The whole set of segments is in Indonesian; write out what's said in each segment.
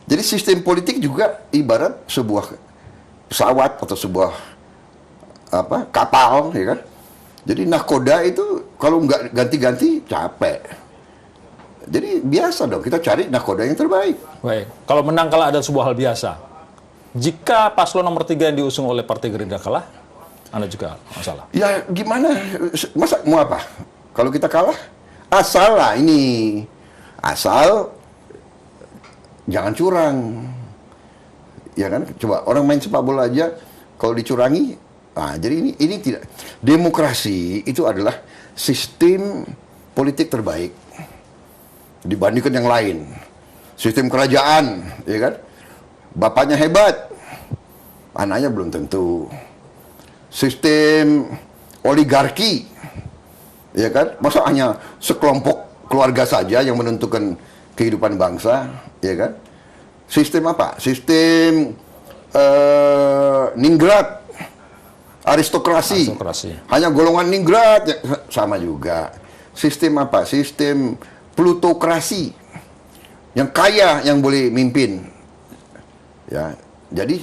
Jadi sistem politik juga ibarat sebuah pesawat atau sebuah kapal, ya kan? Jadi nahkoda itu kalau nggak ganti-ganti capek. Jadi biasa dong, kita cari nahkoda yang terbaik. Baik, kalau menang kalah adalah sebuah hal biasa. Jika paslon nomor 3 yang diusung oleh Partai Gerindra kalah, Anda juga masalah. Ya gimana? Masa mau apa? Kalau kita kalah, asal jangan curang. Ya kan? Coba orang main sepak bola aja kalau dicurangi, jadi ini tidak. Demokrasi itu adalah sistem politik terbaik dibandingkan yang lain. Sistem kerajaan, ya kan? Bapaknya hebat, anaknya belum tentu. Sistem oligarki, ya kan? Masa hanya sekelompok keluarga saja yang menentukan kehidupan bangsa, ya kan? Sistem apa? Sistem ningrat, aristokrasi. Hanya golongan ningrat, ya, sama juga. Sistem apa? Sistem plutokrasi, yang kaya yang boleh mimpin. Ya, jadi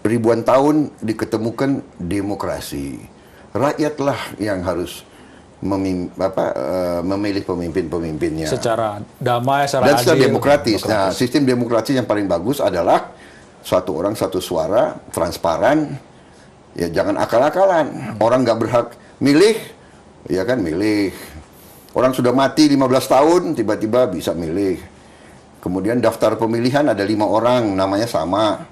ribuan tahun diketemukan demokrasi. Rakyatlah yang harus memilih pemimpin-pemimpinnya secara damai, secara dan secara adil, demokratis. Nah, sistem demokrasi yang paling bagus adalah satu orang satu suara, transparan. Ya jangan akal-akalan. Orang nggak berhak milih, ya kan milih. Orang sudah mati 15 tahun, tiba-tiba bisa milih. Kemudian daftar pemilihan ada 5 orang, namanya sama.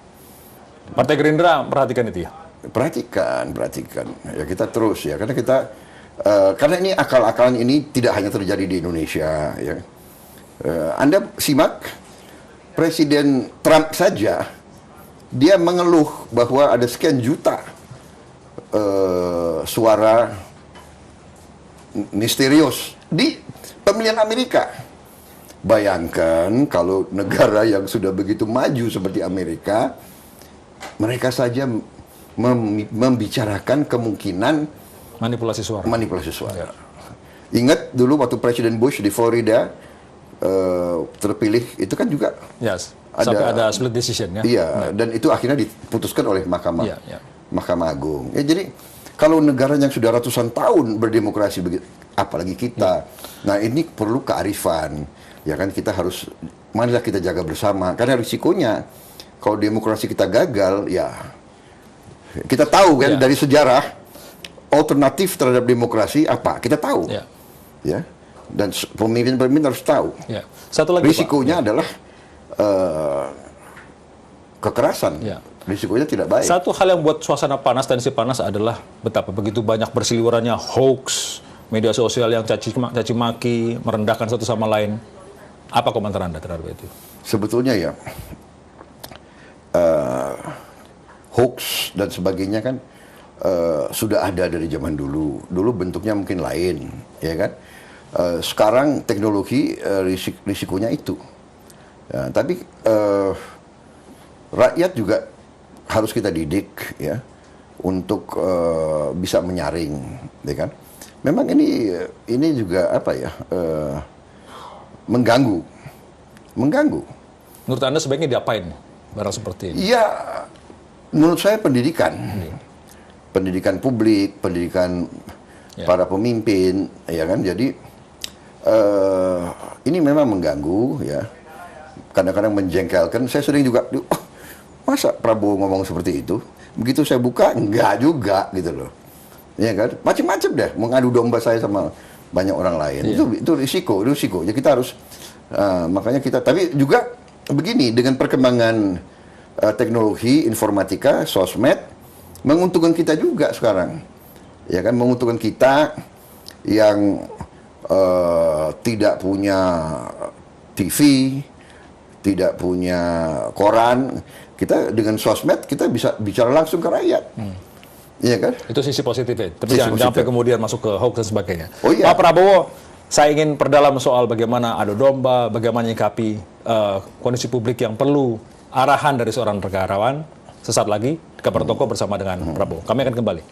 Partai Gerindra perhatikan itu ya? Perhatikan. Ya kita terus ya, karena ini akal-akalan ini tidak hanya terjadi di Indonesia. Ya. Anda simak, Presiden Trump saja, dia mengeluh bahwa ada sekian juta suara misterius di pemilihan Amerika. Bayangkan kalau negara yang sudah begitu maju seperti Amerika, mereka saja membicarakan kemungkinan manipulasi suara. Ya. Ingat dulu waktu Presiden Bush di Florida terpilih, itu kan juga sampai ada split decision ya. Iya, dan itu akhirnya diputuskan oleh Mahkamah Agung. Ya, jadi kalau negara yang sudah ratusan tahun berdemokrasi begitu, apalagi kita. Nah, ini perlu kearifan. Ya kan kita harus, marilah kita jaga bersama. Karena risikonya kalau demokrasi kita gagal, ya kita tahu kan dari sejarah alternatif terhadap demokrasi apa? Kita tahu. Ya. Dan pemimpin-pemimpin harus tahu. Satu lagi, risikonya adalah kekerasan. Risikonya tidak baik. Satu hal yang buat suasana panas, tensi panas adalah betapa begitu banyak berseliwerannya hoax, media sosial yang caci maki, merendahkan satu sama lain. Apa komentar Anda terhadap itu? Sebetulnya ya, hoax dan sebagainya kan sudah ada dari zaman dulu. Dulu bentuknya mungkin lain, ya kan? Sekarang teknologi risikonya itu. Ya, tapi rakyat juga harus kita didik ya untuk bisa menyaring, ya kan? Memang ini juga apa ya? Mengganggu. Menurut Anda sebaiknya diapain barang seperti ini? Ya, menurut saya pendidikan. Pendidikan publik, pendidikan para pemimpin, ya kan? Jadi ini memang mengganggu, ya. Kadang-kadang menjengkelkan. Saya sering juga, masa Prabowo ngomong seperti itu? Begitu saya buka, enggak juga, gitu loh. Ya kan? Macam-macam deh, mengadu domba saya sama banyak orang lain. Itu risiko. Ya kita harus makanya kita, tapi juga begini, dengan perkembangan teknologi informatika, sosmed menguntungkan kita juga sekarang. Ya kan, menguntungkan kita yang tidak punya TV, tidak punya koran. Kita dengan sosmed kita bisa bicara langsung ke rakyat. Iya kan? Itu sisi positifnya. Tapi jangan sampai kemudian masuk ke hoax dan sebagainya. Pak Prabowo, saya ingin perdalam soal bagaimana adu domba, bagaimana menyikapi kondisi publik yang perlu arahan dari seorang negarawan. Sesaat lagi, Kabar Toko bersama dengan Prabowo. Kami akan kembali.